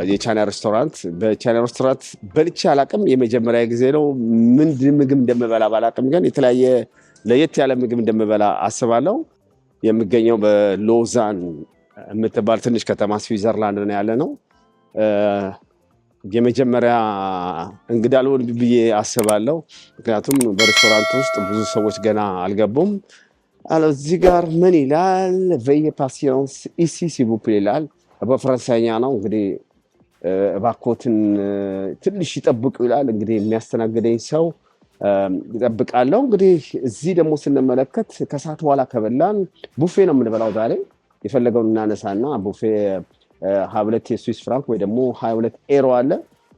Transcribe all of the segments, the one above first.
የቻይና ሬስቶራንት በቻይና ሬስቶራንት በልቼ አላቅም። የመጀመሪያ ጊዜ ነው። ምንድን ምግብ እንደምበላ ባላቅም ግን የተለያየ ለየት ያለ ምግብ እንደምበላ አስባለሁ። የሚገኘው በሎዛን የምትባል ትንሽ ከተማ ስዊዘርላንድ ነው ያለ ነው። የመጀመሪያ እንግዳ ልሆን ብዬ አስባለሁ። ምክንያቱም በሬስቶራንት ውስጥ ብዙ ሰዎች ገና አልገቡም። እዚህ ጋር ምን ይላል? ቬየ ፓሲዮንስ ኢሲ ሲቡፕል ይላል። በፈረንሳይኛ ነው እንግዲህ እባክዎትን ትንሽ ይጠብቁ ይላል። እንግዲህ የሚያስተናግደኝ ሰው ይጠብቃለሁ። እንግዲህ እዚህ ደግሞ ስንመለከት ከሰዓት በኋላ ከበላን ቡፌ ነው የምንበላው። ዛሬ የፈለገውን እናነሳና ቡፌ 22 የስዊስ ፍራንክ ወይ ደግሞ 22 ኤሮ አለ።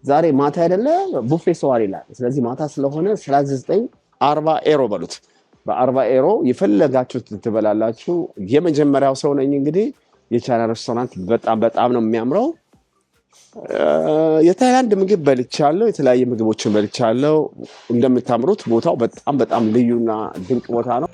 ዛሬ ማታ አይደለ ቡፌ ሰዋር ይላል። ስለዚህ ማታ ስለሆነ 39 40 ኤሮ በሉት። በ40 ኤሮ የፈለጋችሁት ትበላላችሁ። የመጀመሪያው ሰው ነኝ እንግዲህ። የቻይና ሬስቶራንት በጣም ነው የሚያምረው። የታይላንድ ምግብ በልቻለሁ፣ የተለያየ ምግቦችን በልቻለሁ። እንደምታምሩት ቦታው በጣም ልዩና ድንቅ ቦታ ነው።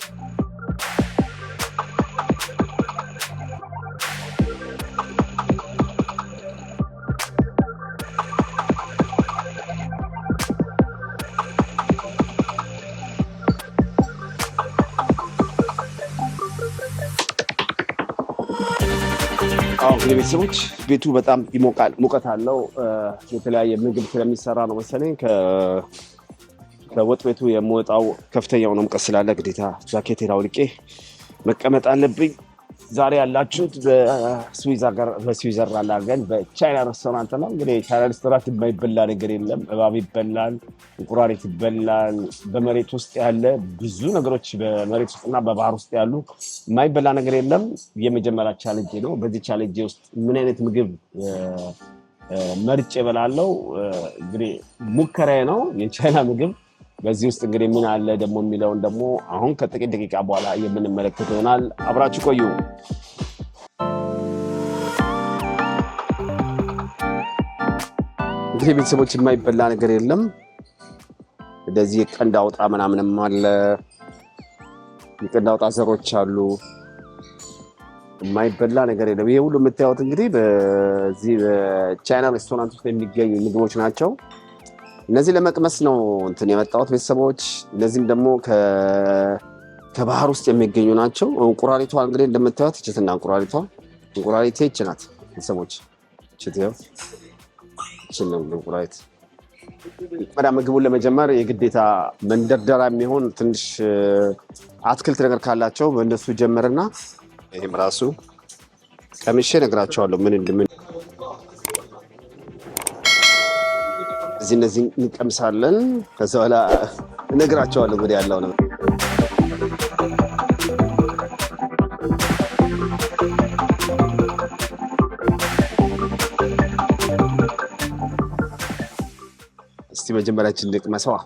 እንግዲህ ቤተሰቦች ቤቱ በጣም ይሞቃል፣ ሙቀት አለው። የተለያየ ምግብ ስለሚሰራ ነው መሰለኝ ከወጥ ቤቱ የምወጣው ከፍተኛው ነው ሙቀት ስላለ ግዴታ ጃኬቴን አውልቄ መቀመጥ አለብኝ። ዛሬ ያላችሁት በስዊዘርላንድ አገር በቻይና ሬስቶራንት ነው። እንግዲህ ቻይና ሬስቶራንት የማይበላ ነገር የለም። እባብ ይበላል፣ እንቁራሪት ይበላል። በመሬት ውስጥ ያለ ብዙ ነገሮች በመሬት ውስጥና በባህር ውስጥ ያሉ የማይበላ ነገር የለም። የመጀመሪያ ቻሌንጅ ነው። በዚህ ቻሌንጅ ውስጥ ምን አይነት ምግብ መርጬ እበላለሁ? እንግዲህ ሙከራዬ ነው የቻይና ምግብ። በዚህ ውስጥ እንግዲህ ምን አለ ደግሞ የሚለውን ደግሞ አሁን ከጥቂት ደቂቃ በኋላ የምንመለከት ይሆናል። አብራችሁ ቆዩ። እንግዲህ ቤተሰቦች የማይበላ ነገር የለም። እንደዚህ የቀንድ አውጣ ምናምንም አለ፣ የቀንድ አውጣ ዘሮች አሉ። የማይበላ ነገር የለም። ይሄ ሁሉ የምታዩት እንግዲህ በዚህ በቻይና ሬስቶራንት ውስጥ የሚገኙ ምግቦች ናቸው። እነዚህ ለመቅመስ ነው እንትን የመጣሁት ቤተሰቦች። እነዚህም ደግሞ ከባህር ውስጥ የሚገኙ ናቸው። እንቁራሪቷ እንግዲህ እንደምታዩት እችትና እንቁራሪቴ ይች ናት ቤተሰቦች። እንቁራሪት መዳ ምግቡን ለመጀመር የግዴታ መንደርደራ የሚሆን ትንሽ አትክልት ነገር ካላቸው በእነሱ ጀምርና ይህም ራሱ ቀምሼ እነግራቸዋለሁ ምን እንደምን እነዚህ እንቀምሳለን። ከዛ በኋላ እነግራቸዋለሁ እንግዲህ ያለው ነው። እስቲ መጀመሪያችን እንቅመሰዋ።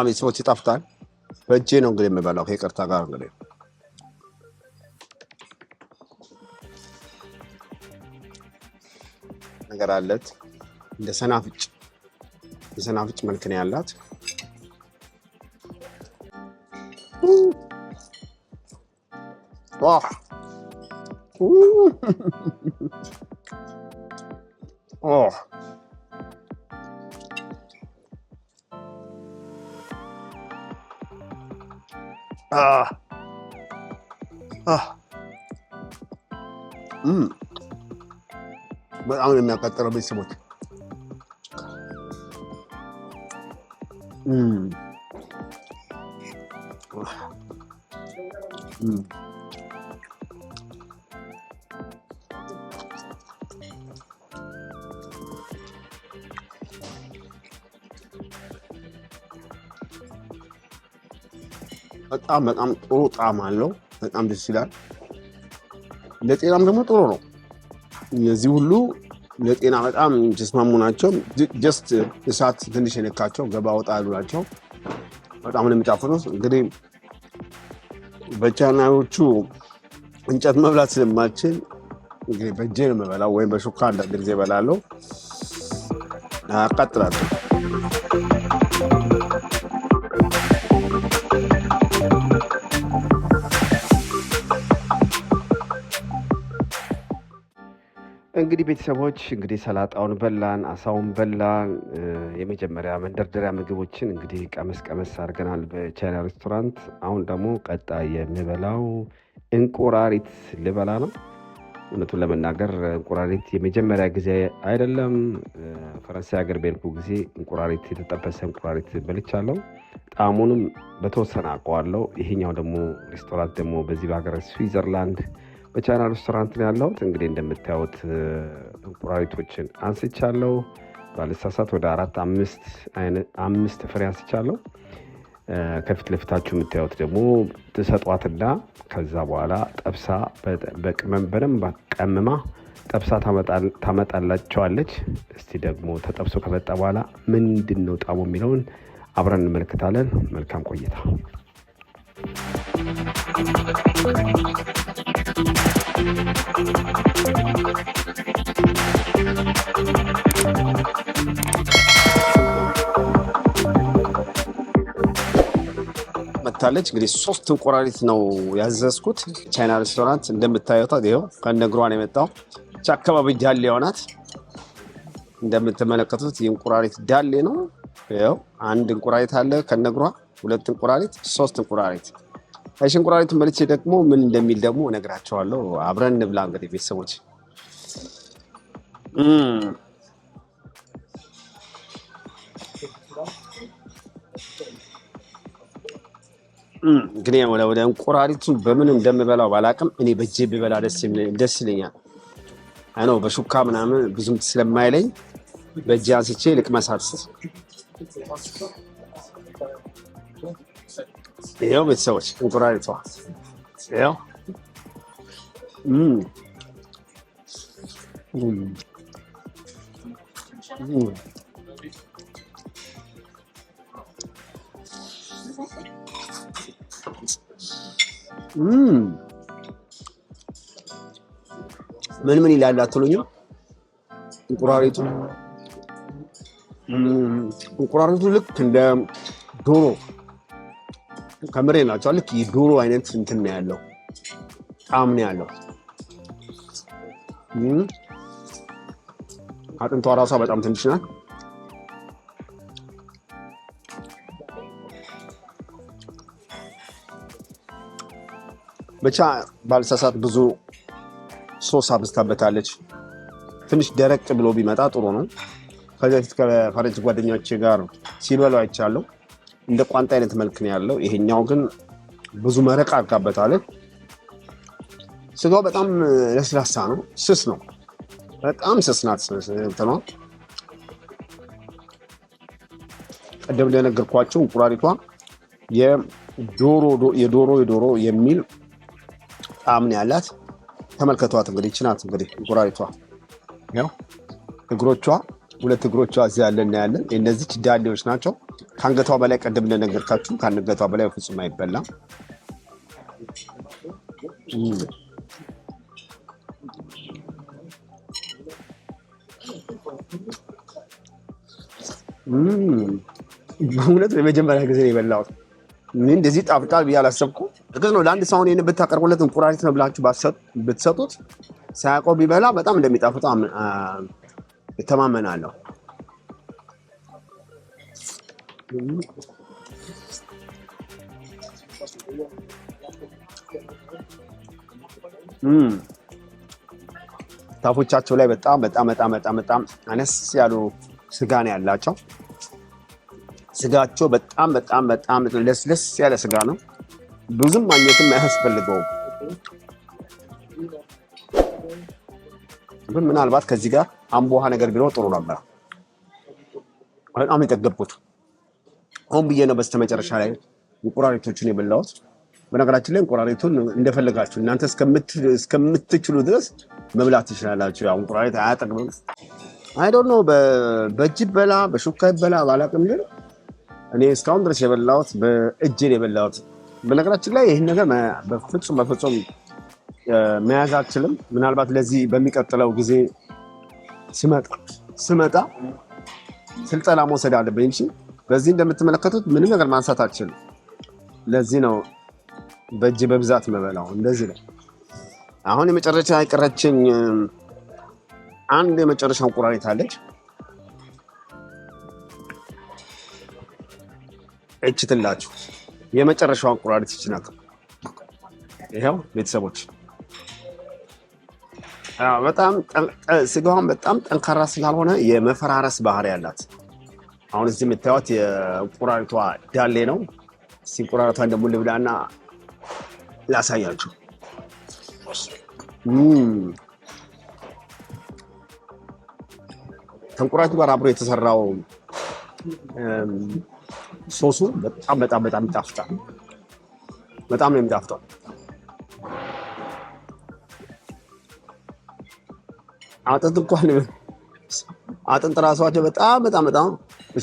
ቤተሰቦች ይጣፍጣል። በእጄ ነው እንግዲህ የምበላው ከይቅርታ ጋር እንግዲህ ነገር አለት እንደ ሰናፍጭ መልክ ነው ያላት። በጣም ነው የሚያቃጥለው ቤተሰቦች። በጣም ጥሩ ጣዕም አለው። በጣም ደስ ይላል። ለጤናም ደግሞ ጥሩ ነው። እነዚህ ሁሉ ለጤና በጣም ተስማሙ ናቸው። ጀስት እሳት ትንሽ የነካቸው ገባ ወጣ ያሉ ናቸው። በጣም ነው የሚጣፍጡት። እንግዲህ በቻይናዎቹ እንጨት መብላት ስለማልችል እንግዲህ በእጄ ነው የምበላው ወይም በሹካ አንዳንድ ጊዜ እበላለሁ። አቃጥላለሁ። እንግዲህ ቤተሰቦች እንግዲህ ሰላጣውን በላን፣ አሳውን በላን። የመጀመሪያ መንደርደሪያ ምግቦችን እንግዲህ ቀመስ አድርገናል በቻይና ሬስቶራንት። አሁን ደግሞ ቀጣይ የምበላው እንቁራሪት ልበላ ነው። እውነቱን ለመናገር እንቁራሪት የመጀመሪያ ጊዜ አይደለም። ፈረንሳይ ሀገር በሄድኩ ጊዜ እንቁራሪት፣ የተጠበሰ እንቁራሪት በልቻለሁ። ጣዕሙንም በተወሰነ አውቀዋለሁ። ይሄኛው ደግሞ ሬስቶራንት ደግሞ በዚህ በሀገር ስዊዘርላንድ በቻይና ሬስቶራንት ነው ያለሁት። እንግዲህ እንደምታዩት እንቁራሪቶችን አንስቻለሁ። ባልሳሳት ወደ 4-5 ፍሬ አንስቻለሁ። ከፊት ለፊታችሁ የምታዩት ደግሞ ትሰጧትና ከዛ በኋላ ጠብሳ በቅመም በደንብ ቀምማ ጠብሳ ታመጣላቸዋለች። እስቲ ደግሞ ተጠብሶ ከመጣ በኋላ ምንድን ነው ጣዕሙ የሚለውን አብረን እንመለከታለን። መልካም ቆይታ። መታለች እንግዲህ 3 እንቁራሪት ነው ያዘዝኩት። ቻይና ሬስቶራንት እንደምታዩት ይኸው ከነግሯ ነው የመጣው። አካባቢ ዳሌ ሆናት እንደምትመለከቱት የእንቁራሪት ዳሌ ነው። ይኸው 1 እንቁራሪት አለ ከነግሯ፣ 2 እንቁራሪት፣ 3 እንቁራሪት። እሺ እንቁራሪቱን በልቼ ደግሞ ምን እንደሚል ደግሞ እነግራቸዋለሁ። አብረን እንብላ እንግዲህ ቤተሰቦች። ግን ወደ እንቁራሪቱን በምን እንደምበላው ባላቅም እኔ በእጄ ብበላ ደስ ይለኛል። አይ ነው በሹካ ምናምን ብዙም ስለማይለኝ በእጄ አንስቼ ልቅመሳት። ይኸው ቤተሰቦች እንቁራሪቷ ይኸው ምን ይላል አትሉኝም? እንቁራሪቱ ልክ እንደ ዶሮ ከምሬ ናቸው። ልክ የዶሮ አይነት እንትን ነው ያለው፣ ጣዕም ነው ያለው። አጥንቷ ራሷ በጣም ትንሽ ናት። ብቻ ባልሳሳት ብዙ ሶስ አብዝታበታለች። ትንሽ ደረቅ ብሎ ቢመጣ ጥሩ ነው። ከዚህ በፊት ከፈረንጅ ጓደኞቼ ጋር ሲበሉ አይቻለሁ። እንደ ቋንጣ አይነት መልክ ነው ያለው። ይሄኛው ግን ብዙ መረቅ አድርጋበታለች። ስጋው በጣም ለስላሳ ነው፣ ስስ ነው፣ በጣም ስስ ናት እንትኗ። ቀደም እንደነገርኳቸው እንቁራሪቷ የዶሮ የሚል ጣዕም ነው ያላት። ተመልከቷት እንግዲህ ይህች ናት እንግዲህ እንቁራሪቷ። ያው እግሮቿ 2 እግሮቿ እዚህ ያለ እናያለን። እነዚህ ዳሌዎች ናቸው። ከአንገቷ በላይ ቀደም እንደነገርካችሁ ከአንገቷ በላይ ፍጹም አይበላም። በእውነት የመጀመሪያ ጊዜ ነው የበላሁት። እንደዚህ ጣፍጣል ብዬ አላሰብኩም። እርግጥ ነው ለአንድ ሰው ይሄን ብታቀርቡለት እንቁራሪት ነው ብላችሁ ብትሰጡት ሳያውቀው ቢበላ በጣም እንደሚጣፍጠው እተማመናለሁ። ታፎቻቸው ላይ በጣም አነስ ያሉ ስጋ ነው ያላቸው። ስጋቸው በጣም ለስለስ ያለ ስጋ ነው። ብዙም ማግኘትም አያስፈልገውም። ግን ምናልባት ከዚህ ጋር አምቦ ውሃ ነገር ቢኖር ጥሩ ነበር። በጣም የጠገብኩት አሁን ብዬ ነው በስተመጨረሻ ላይ እንቁራሪቶቹን የበላሁት። በነገራችን ላይ እንቁራሪቱን እንደፈለጋችሁ እናንተ እስከምትችሉ ድረስ መብላት ትችላላችሁ። ያው እንቁራሪት አያጠግብም። አይ ዶንት ኖ በእጅ በላ በሹካ ይበላ ባላቅም፣ ግን እኔ እስካሁን ድረስ የበላሁት በእጄ ነው የበላሁት። በነገራችን ላይ ይህን ነገር በፍጹም መያዝ አልችልም። ምናልባት ለዚህ በሚቀጥለው ጊዜ ስመጣ ስልጠና መውሰድ አለብኝ እንጂ በዚህ እንደምትመለከቱት ምንም ነገር ማንሳት አልችልም። ለዚህ ነው በእጅ በብዛት መበላው። እንደዚህ ነው። አሁን የመጨረሻ የቀረችኝ አንድ የመጨረሻ እንቁራሪት አለች። እችትላችሁ የመጨረሻው እንቁራሪት ይች ናት። ይሄው ቤተሰቦች በጣም ስጋዋን በጣም ጠንካራ ስላልሆነ የመፈራረስ ባህሪ ያላት። አሁን እዚህ የምታዩት የእንቁራሪቷ ዳሌ ነው። እንቁራሪቷን ደግሞ ልብላና ላሳያችሁ። ከእንቁራሪቱ ጋር አብሮ የተሰራው ሶሱ በጣም በጣም በጣም ይጣፍጣል። በጣም ነው የሚጣፍጠው። አጥንት ራሷቸው በጣም በጣም በጣም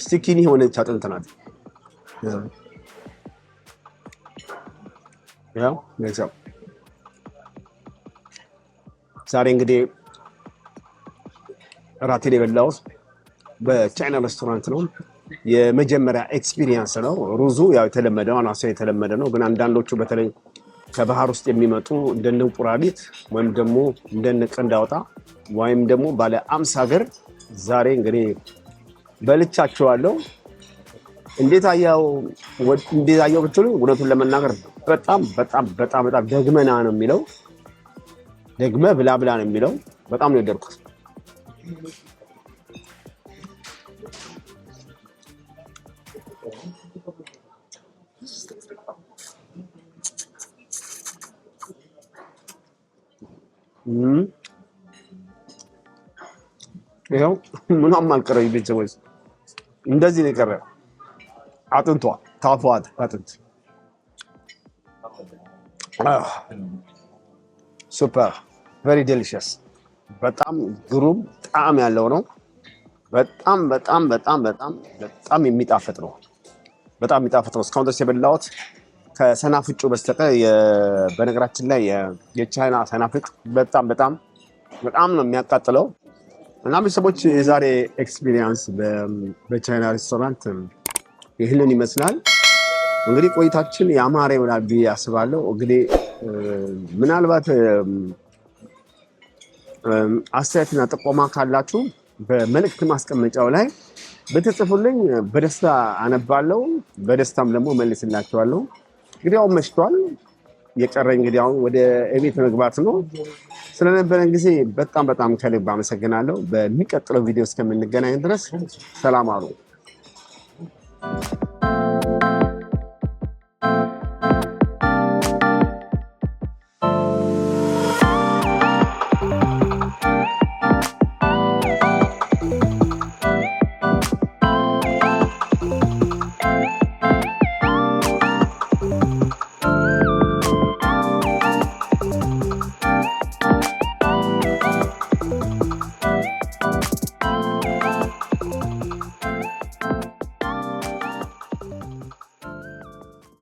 ስቲኪኒ የሆነች አጥንት ናት። ያው ለዛው ዛሬ እንግዲህ ራቴን የበላሁት በቻይና ሬስቶራንት ነው። የመጀመሪያ ኤክስፒሪየንስ ነው። ሩዙ ያው የተለመደው አናሳ የተለመደ ነው። ግን አንዳንዶቹ በተለይ ከባህር ውስጥ የሚመጡ እንደነ እንቁራሪት ወይም ደግሞ እንደነ ቀንዳውጣ ወይም ደግሞ ባለ 50 እግር ዛሬ እንግዲህ በልቻቸዋለሁ። እንዴት አየው ብትሉ እውነቱን ለመናገር በጣም በጣም በጣም በጣም ደግመና ነው የሚለው። ደግመ ብላ ብላ ነው የሚለው። በጣም ነው የወደድኩት። ይኸው ምንም አልቀረኝ ቤተሰቦች፣ እንደዚህ ነው የቀረ አጥንቷ ታፏት አጥንት ሱፐር ቬሪ ዴሊሽስ። በጣም ግሩም ጣዕም ያለው ነው። በጣም በጣም በጣም በጣም በጣም የሚጣፍጥ ነው። በጣም የሚጣፍጥ ነው። እስካሁን ድረስ የበላሁት ከሰናፍጩ በስተቀር በነገራችን ላይ የቻይና ሰናፍጭ በጣም በጣም በጣም ነው የሚያቃጥለው። እና ቤተሰቦች የዛሬ ኤክስፒሪየንስ በቻይና ሬስቶራንት ይህንን ይመስላል። እንግዲህ ቆይታችን ያማረ ይሆናል ብዬ አስባለሁ። እንግዲህ ምናልባት አስተያየትና ጥቆማ ካላችሁ በመልእክት ማስቀመጫው ላይ ብትጽፉልኝ በደስታ አነባለሁ፣ በደስታም ደግሞ መልስላችኋለሁ። እንግዲህ አሁን መሽቷል። የቀረኝ እንግዲህ አሁን ወደ ቤት መግባት ነው። ስለነበረን ጊዜ በጣም በጣም ከልብ አመሰግናለሁ። በሚቀጥለው ቪዲዮ እስከምንገናኝ ድረስ ሰላም አሉ።